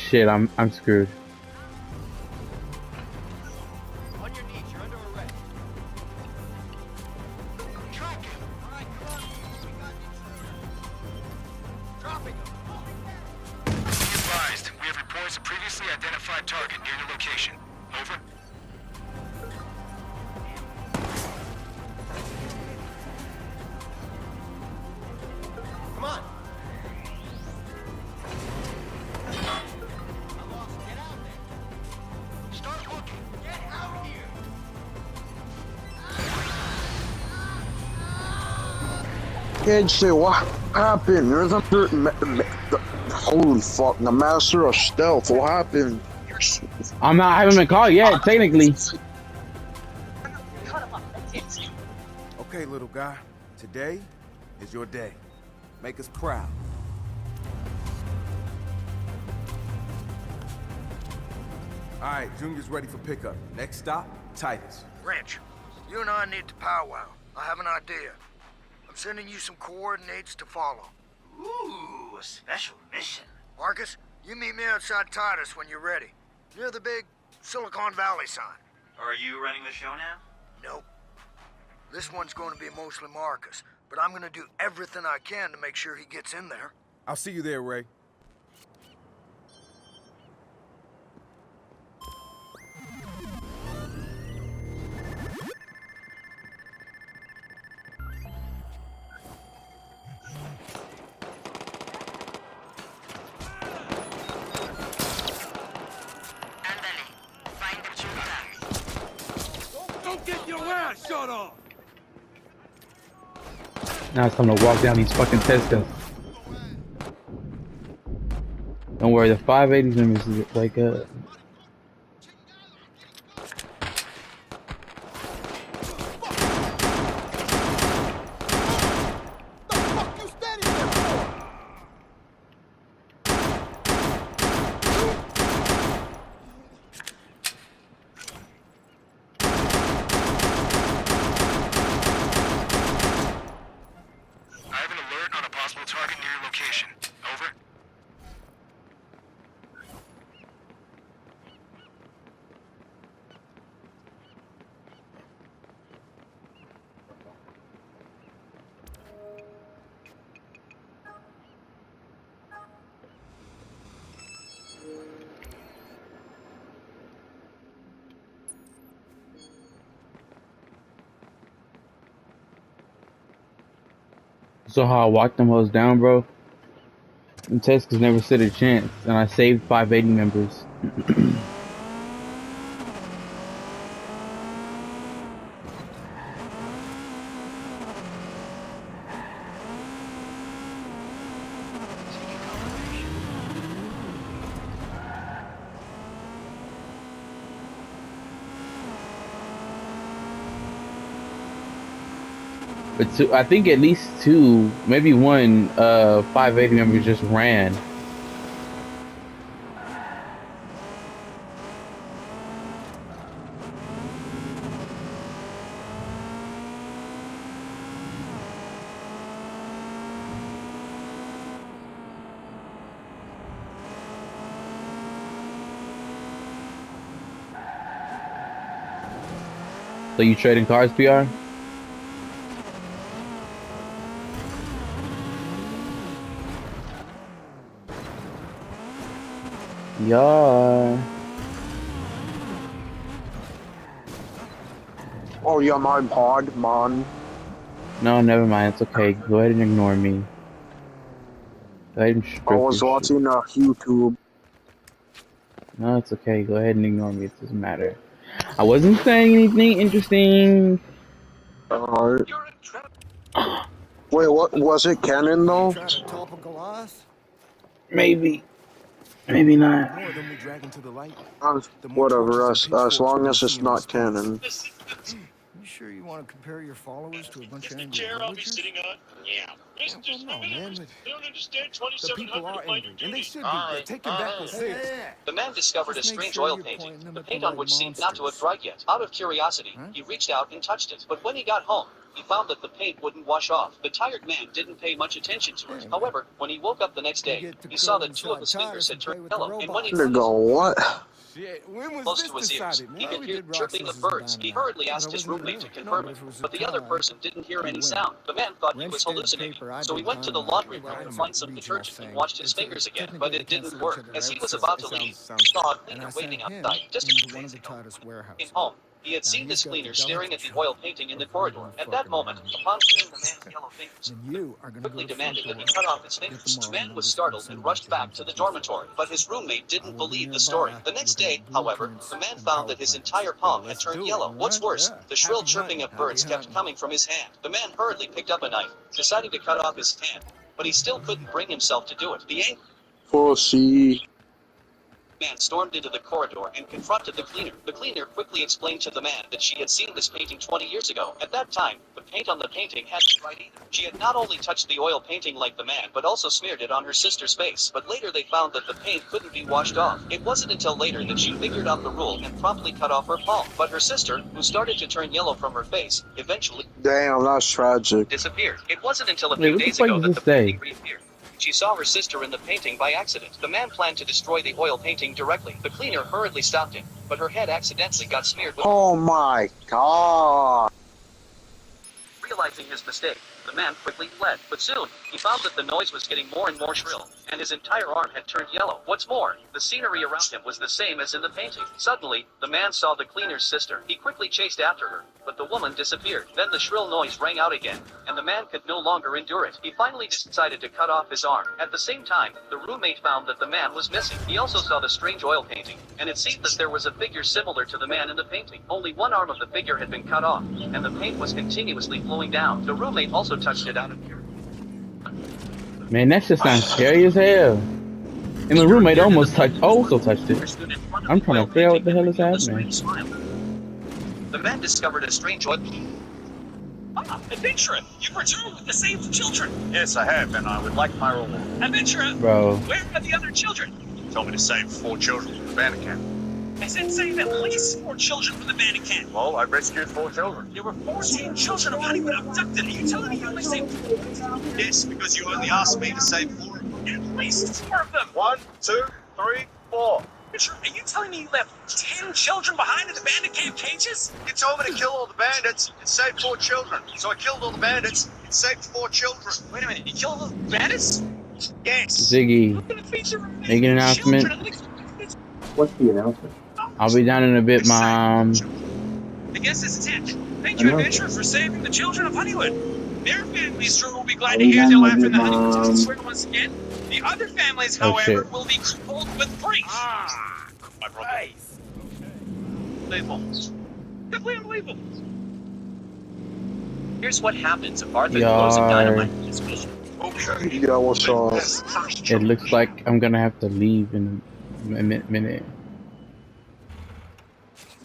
shit, I'm screwed. On your knees, you're under arrest. Track him. All right, come on. We got you. Dropping him. Be advised, we have reports of previously identified target near your location. Over. Come on. I'm lost. Get out there. Start looking. Get out here. Can't say what happened. There's a holy fuck, the master of stealth. What happened? I haven't been called yet, technically. Okay, little guy. Today is your day. Make us proud. All right, Junior's ready for pickup. Next stop, Titus. Wrench, you and I need to powwow. I have an idea. I'm sending you some coordinates to follow. Ooh, a special mission. Marcus, you meet me outside Titus when you're ready. Near the big Silicon Valley sign. Are you running the show now? Nope. This one's going to be mostly Marcus, but I'm going to do everything I can to make sure he gets in there. I'll see you there, Ray. Now it's time to walk down these fucking Tescos. Don't worry, the 580 numbers is like I have an alert on a possible target near your location. Over. so how I walked them hoes down, bro. And Tescos never stood a chance, and I saved 580 members. But two, I think at least two, maybe one, 580 members just ran. So you trading cars, PR? Yeah. Oh yeah, my pod, man. No, never mind. It's okay. Go ahead and ignore me. Go ahead and I was watching YouTube. No, it's okay. Go ahead and ignore me. It doesn't matter. I wasn't saying anything interesting. Alright. Wait, what was it? Canon though? Maybe. Maybe not. More than we drag into the light. Whatever. As long as it's not canon. You sure you want to compare your followers to a bunch of The angry chair I'll be villagers? sitting on? Yeah. Listen, Well, there's no, women man, members. They don't understand The people 2700 are of my angry, and they duties. should be. They're taking back the city. The man discovered a Just make strange sure oil you're painting, pointing them the at paint the on which right seemed not to have monsters. dried yet. Out of curiosity, Huh? he reached out and touched it. But when he got home, he found that the paint wouldn't wash off. The tired man didn't pay much attention to it. However, when he woke up the next day, he saw that 2 of his fingers had turned yellow, and when he They go, what? Shit, when was close this to his ears, decided, man? he could We hear did the rock chirping of sisters birds. down He there. hurriedly But I asked his wasn't roommate to there. confirm No, it, but it was a but the other tie. person didn't hear any Anyway. sound. The man thought he Wrench was tape, hallucinating, paper, I so he did went to the time. laundry Well, room I to don't find know some what you're detergent and saying. washed his It's fingers again, technically but they it didn't cancel each work. other As he out, was so about it to leave, sounds he saw a And cleaner I waiting sent him outside just a into few one days of the ago. tightest warehouses. In home, he had Now seen he's this got the cleaner staring at the delicate oil job painting in the of corridor. reading At that fucking moment, mind. upon seeing the man's yellow fingers, Then you are gonna quickly go to the front demanded that he door, cut off his get fingers. the The model man was numbers, and startled send and them rushed to back him to the for dormitory, but his roommate I didn't will be believe the nearby story. The next looking day, at however, blueprints the man and found power that his plants. entire Yeah, palm had let's turned do it, yellow. What's alright? worse, Yeah. the shrill Happy chirping of hunting. birds Happy kept hunting. coming from his hand. The man hurriedly picked up a knife, deciding to cut off his hand, but he still couldn't bring himself to do it. The angry Pussy. man stormed into the corridor and confronted the cleaner. The cleaner quickly explained to the man that she had seen this painting 20 years ago. At that time, the paint on the painting hadn't dried either. She had not only touched the oil painting like the man, but also smeared it on her sister's face. But later they found that the paint couldn't be washed off. It wasn't until later that she figured out the rule and promptly cut off her palm. But her sister, who started to turn yellow from her face, eventually Damn, that's tragic. disappeared. It wasn't until a Wait, few what the days fuck ago does that this the say? painting reappeared. She saw her sister in the painting by accident. The man planned to destroy the oil painting directly. The cleaner hurriedly stopped him, but her head accidentally got smeared with. Oh my god. Realizing his mistake, the man quickly fled, but soon, he found that the noise was getting more and more shrill, and his entire arm had turned yellow. What's more, the scenery around him was the same as in the painting. Suddenly, the man saw the cleaner's sister. He quickly chased after her, but the woman disappeared. Then the shrill noise rang out again, and the man could no longer endure it. He finally decided to cut off his arm. At the same time, the roommate found that the man was missing. He also saw the strange oil painting, and it seemed that there was a figure similar to the man in the painting. Only one arm of the figure had been cut off, and the paint was continuously flowing down. The roommate also touched it out of curiosity. Man, that shit sounds scary as hell. And the roommate also touched it. I'm trying to figure out what the hell is happening. The man discovered a strange oil. Ah, adventurer! You've returned with the saved children! Yes, I have, and I would like my reward. Adventurer! Bro. Where are the other children? You told me to save 4 children from the bandit camp. I said save at least 4 children from the bandit camp. Well, I rescued 4 children. There were 14 children of Honeywood abducted. Are you telling me you only saved 4? Yes, because you only asked me to save 4. At least 4 of them! 1, 2, 3, 4. Adventurer, are you telling me you left 10 children behind in the bandit camp cages? You told me to kill all the bandits and save 4 children. So I killed all the bandits and saved 4 children. Wait a minute, you killed all the bandits? Yes. Ziggy, Look at the feature of make an announcement. What's the announcement? I'll be down in a bit, Mom. I guess it's it. Thank you, adventurer, for saving the children of Honeywood. Their families sure will be glad to hear they'll laugh in the Honeywood square once again. The other families, Oh, however, shit. will be crippled with grief. Ah, my problem. Unbelievable. Simply unbelievable. Here's what happens if Arthur blows a dynamite in his vision. Okay. Yeah, what's up? That's the first It children. looks like I'm gonna have to leave in a minute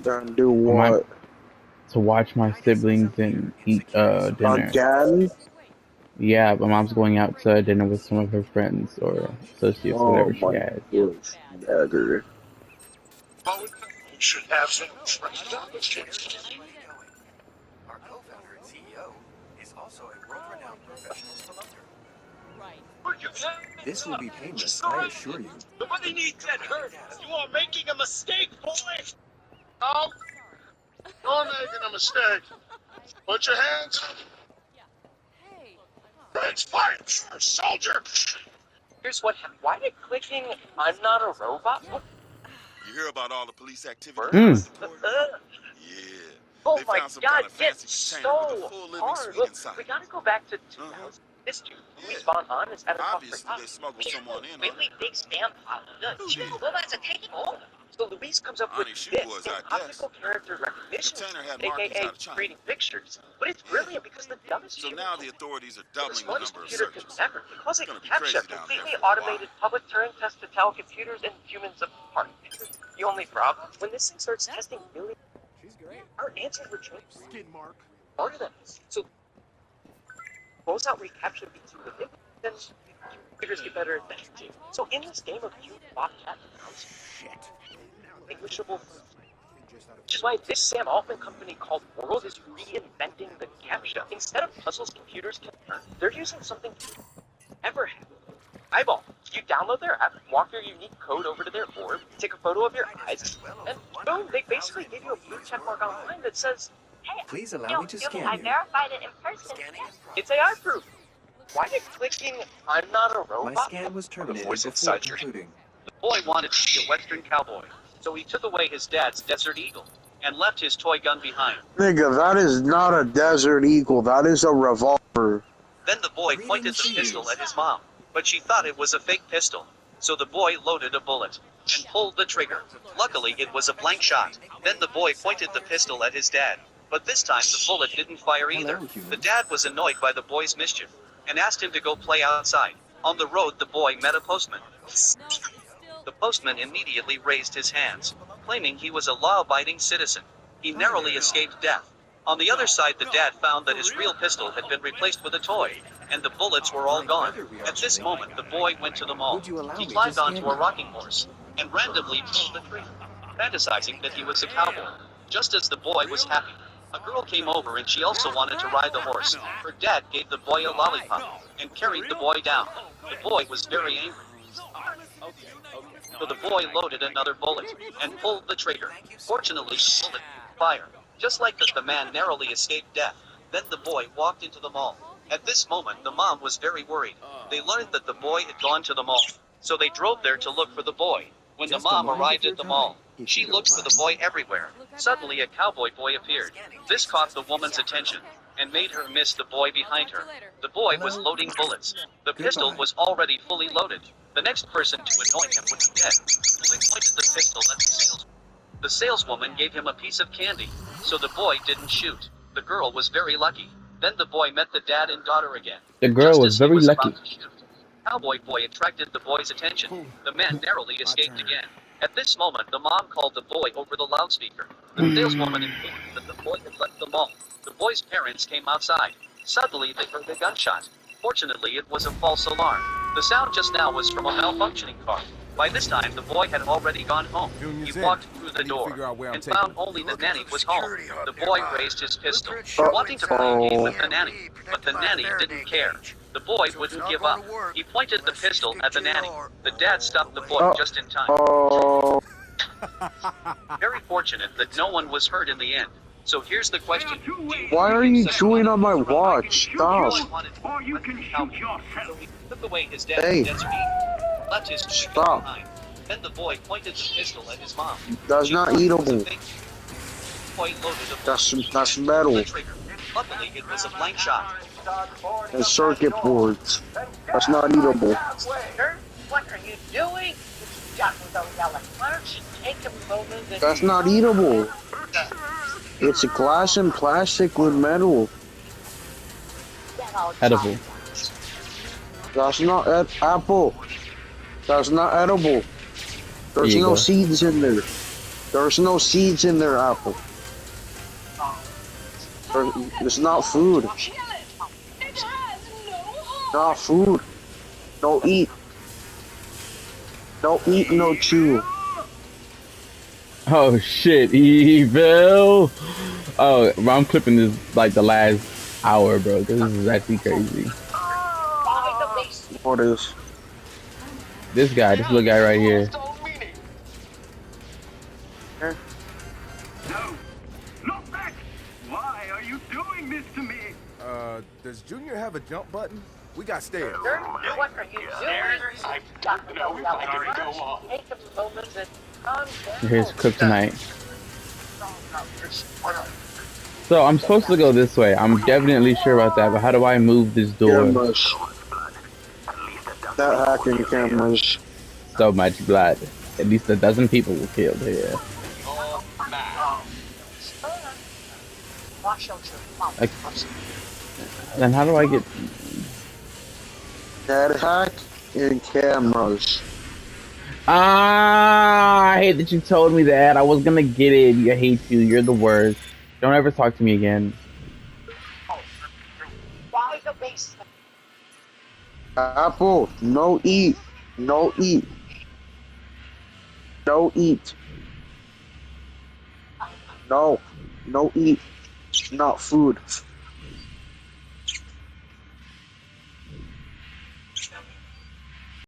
Then do what? to watch my siblings and eat dinner. Again? Yeah, my mom's going out to dinner with some of her friends or associates, Oh whatever she my has. goodness. Dagger. You should have some fresh opportunities. Our co-founder and CEO is also a world-renowned professional spelunker. This will be painless, I assure you. Nobody needs that hurt. You are making a mistake, boy. No, you're making a mistake. Put your hands up. Let's fight, soldier. Here's what happened. Why did clicking "I'm not a robot"? You hear about all the police activity? Mm. Yeah. Oh They my found some God, kind of fancy it's container with a so full living hard. suite Look, inside. we gotta go back to 2000. This dude, Louis Von Hahn, is at a Obviously, they smuggled someone in on really it. big stamp on the chicken robots are taking over. So Louise comes up with Honey, she this was, in I guess. optical character recognition, container had markings aka out of China. reading pictures. But it's brilliant because the dumbest So human now the authorities are doubling the smartest number of computer could searches. never, because it It's gonna can be crazy capture down completely there for a automated public Turing test to tell computers and humans apart. The only problem, when this thing starts testing millions, our answers were changed. Smarter than us. So close out recapture beats you with it, then computers get better at that too. So in this game of you, Bobcat, distinguishable, which is why this Sam Altman company called World is reinventing inventing the CAPTCHA. Instead of puzzles computers can learn, they're using something ever had. Eyeball, you download their app, walk your unique code over to their board, take a photo of your eyes, and boom, they basically give you a blue check mark online that says, hey, please allow me to scan I you. verified it in person. it's AI proof. Why are you clicking I'm not a robot? My scan was terminated voice before inside your concluding. The boy wanted to be a Western cowboy, so he took away his dad's Desert Eagle and left his toy gun behind. Nigga, that is not a Desert Eagle. That is a revolver. Then the boy pointed the pistol at his mom, but she thought it was a fake pistol. So the boy loaded a bullet and pulled the trigger. Luckily, it was a blank shot. Then the boy pointed the pistol at his dad, but this time the bullet didn't fire either. The dad was annoyed by the boy's mischief and asked him to go play outside. On the road, the boy met a postman. The postman immediately raised his hands, claiming he was a law-abiding citizen. He narrowly escaped death. On the other side, the dad found that his real pistol had been replaced with a toy, and the bullets were all gone. At this moment, the boy went to the mall. He climbed onto a rocking horse and randomly pulled the trigger, fantasizing that he was a cowboy. Just as the boy was happy, a girl came over and she also wanted to ride the horse. Her dad gave the boy a lollipop and carried the boy down. The boy was very angry. So the boy loaded another bullet and pulled the trigger. Fortunately, the bullet didn't fire. Just like that, the man narrowly escaped death. Then the boy walked into the mall. At this moment, the mom was very worried. They learned that the boy had gone to the mall, so they drove there to look for the boy. When the mom arrived at the mall, she looked for the boy everywhere. Suddenly, a cowboy boy appeared. This caught the woman's attention and made her miss the boy behind her. The boy was loading bullets. The pistol was already fully loaded. The next person to annoy him was dead. The boy pointed the pistol at the saleswoman. The saleswoman gave him a piece of candy, so the boy didn't shoot. The girl was very lucky. Then the boy met the dad and daughter again. The girl was very lucky. Cowboy boy attracted the boy's attention. The man narrowly escaped again. At this moment, the mom called the boy over the loudspeaker. The saleswoman informed that the boy had left the mall. The boy's parents came outside. Suddenly, they heard a gunshot. Fortunately, it was a false alarm. The sound just now was from a malfunctioning car. By this time, the boy had already gone home. He walked through the door and found only the nanny was home. The boy raised his pistol, wanting to play a game with the nanny, but the nanny didn't care. The boy wouldn't give up. He pointed the pistol at the nanny. The dad stopped the boy just in time. Very fortunate that no one was hurt in the end. So here's the question. Why are you chewing on my watch? Stop. Or you can shoot yourself. So he took away his dad's Desert Eagle, left his Stop. behind. Then the boy pointed the pistol at his mom. That's not eatable. Boy loaded a That's metal. Luckily, it was a blank shot. And circuit boards. That's not eatable. What are you doing? Why don't you take a moment and... That's not eatable. It's a glass and plastic with metal. Edible. That's not apple. That's not edible. There's no seeds in there. There's no seeds in there, apple. It's not food. Not food. Don't eat. Don't eat, no chew. Oh shit, evil! Oh, bro, I'm clipping this like the last hour, bro. This is actually crazy. What is? This guy, this little guy right here. No, not that. Why are you doing this to me? Does Junior have a jump button? We got stairs. What are you doing? I don't know if I can go on. Take a moment and calm down. Here's kryptonite. So I'm supposed to go this way. I'm definitely sure about that, but how do I move this door? Cameras. That hacking cameras. So much blood. At least a dozen people were killed here. Like, then how do I get... That hack and cameras. Ah, I hate that you told me that. I was gonna get it. I hate you. You're the worst. Don't ever talk to me again. Apple, no eat. No eat. No eat. No. No eat. not food.